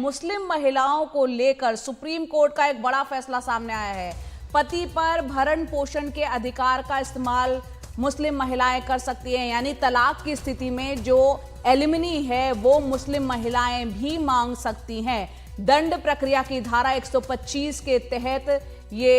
मुस्लिम महिलाओं को लेकर सुप्रीम कोर्ट का एक बड़ा फैसला सामने आया है। पति पर भरण पोषण के अधिकार का इस्तेमाल मुस्लिम महिलाएं कर सकती हैं, यानी तलाक की स्थिति में जो एलिमनी है वो मुस्लिम महिलाएं भी मांग सकती हैं। दंड प्रक्रिया की धारा 125 के तहत ये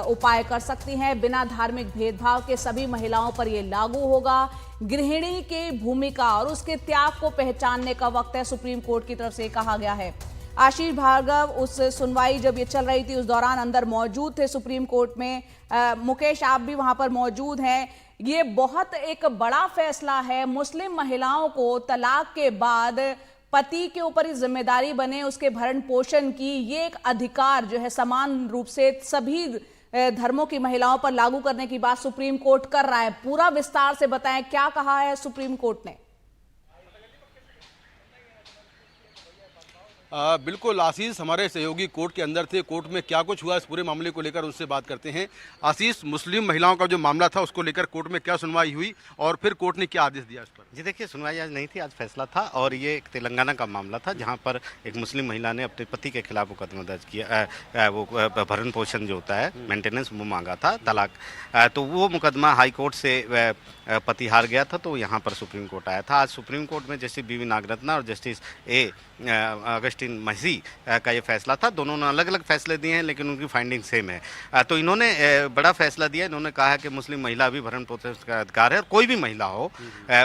उपाय कर सकती हैं। बिना धार्मिक भेदभाव के सभी महिलाओं पर ये लागू होगा। गृहिणी की भूमिका और उसके त्याग को पहचानने का वक्त है, सुप्रीम कोर्ट की तरफ से कहा गया है। आशीष भार्गव, उस सुनवाई जब ये चल रही थी उस दौरान अंदर मौजूद थे सुप्रीम कोर्ट में। मुकेश, आप भी वहां पर मौजूद हैं। ये बहुत एक बड़ा फैसला है। मुस्लिम महिलाओं को तलाक के बाद पति के ऊपर ही जिम्मेदारी बने उसके भरण पोषण की, ये एक अधिकार जो है समान रूप से सभी धर्मों की महिलाओं पर लागू करने की बात सुप्रीम कोर्ट कर रहा है। पूरा विस्तार से बताएं, क्या कहा है सुप्रीम कोर्ट ने? बिल्कुल आशीष, हमारे सहयोगी कोर्ट के अंदर थे। कोर्ट में क्या कुछ हुआ इस पूरे मामले को लेकर उससे बात करते हैं। आशीष, मुस्लिम महिलाओं का जो मामला था उसको लेकर कोर्ट में क्या सुनवाई हुई और फिर कोर्ट ने क्या आदेश दिया इस पर? जी देखिए, सुनवाई आज नहीं थी, आज फैसला था और ये एक तेलंगाना का मामला था जहाँ पर एक मुस्लिम महिला ने अपने पति के खिलाफ मुकदमा दर्ज किया। वो भरण पोषण जो होता है, मेंटेनेंस, वो मांगा था, तलाक। तो वो मुकदमा हाई कोर्ट से पति हार गया था, तो यहाँ पर सुप्रीम कोर्ट आया था। आज सुप्रीम कोर्ट में जस्टिस बीवी नागरत्ना और जस्टिस अगस्टिन मसी का ये फैसला था। दोनों ने अलग अलग फैसले दिए हैं लेकिन उनकी फाइंडिंग सेम है। तो इन्होंने बड़ा फैसला दिया। इन्होंने कहा है कि मुस्लिम महिला भी भरण पोषण का अधिकार है, और कोई भी महिला हो,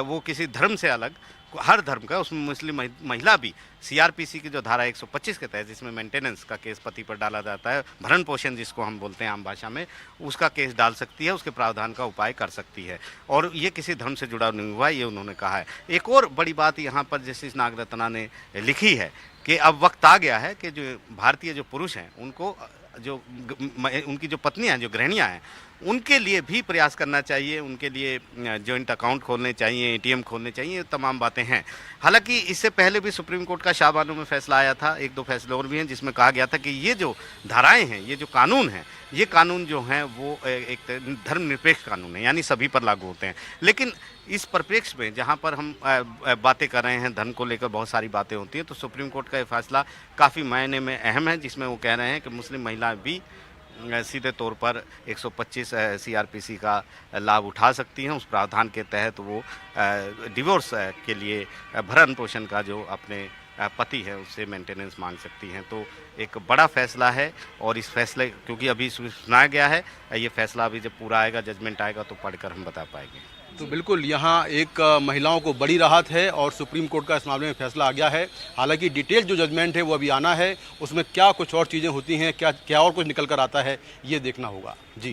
वो किसी धर्म से अलग, हर धर्म का, उसमें मुस्लिम महिला भी सीआरपीसी की जो धारा 125 के तहत, जिसमें मेंटेनेंस का केस पति पर डाला जाता है, भरण पोषण जिसको हम बोलते हैं आम भाषा में, उसका केस डाल सकती है, उसके प्रावधान का उपाय कर सकती है, और ये किसी धर्म से जुड़ा नहीं हुआ, ये उन्होंने कहा है। एक और बड़ी बात यहाँ पर जस्टिस नागरत्ना ने लिखी है कि अब वक्त आ गया है कि जो भारतीय जो पुरुष हैं, उनको जो उनकी जो पत्नियां हैं, जो गृहिणियां हैं, उनके लिए भी प्रयास करना चाहिए, उनके लिए जॉइंट अकाउंट खोलने चाहिए, एटीएम खोलने चाहिए, ये तमाम बातें हैं। हालांकि इससे पहले भी सुप्रीम कोर्ट का शाहबानो में फैसला आया था, एक दो फैसले और भी हैं, जिसमें कहा गया था कि ये जो धाराएं हैं, ये जो कानून हैं, ये कानून जो हैं वो एक धर्मनिरपेक्ष कानून है, यानी सभी पर लागू होते हैं। लेकिन इस परिप्रेक्ष्य में जहाँ पर हम बातें कर रहे हैं, धर्म को लेकर बहुत सारी बातें होती हैं, तो सुप्रीम कोर्ट का ये फैसला काफ़ी मायने में अहम है, जिसमें वो कह रहे हैं कि मुस्लिम महिला भी सीधे तौर पर 125 सीआरपीसी का लाभ उठा सकती हैं। उस प्रावधान के तहत वो डिवोर्स के लिए भरण पोषण का जो अपने पति है उससे मेंटेनेंस मांग सकती हैं। तो एक बड़ा फैसला है, और इस फैसले, क्योंकि अभी सुनाया गया है, ये फैसला अभी जब पूरा आएगा, जजमेंट आएगा, तो पढ़कर हम बता पाएंगे। तो बिल्कुल यहाँ एक महिलाओं को बड़ी राहत है और सुप्रीम कोर्ट का इस मामले में फैसला आ गया है। हालांकि डिटेल जो जजमेंट है वो अभी आना है, उसमें क्या कुछ और चीज़ें होती हैं, क्या क्या और कुछ निकल कर आता है, ये देखना होगा। जी।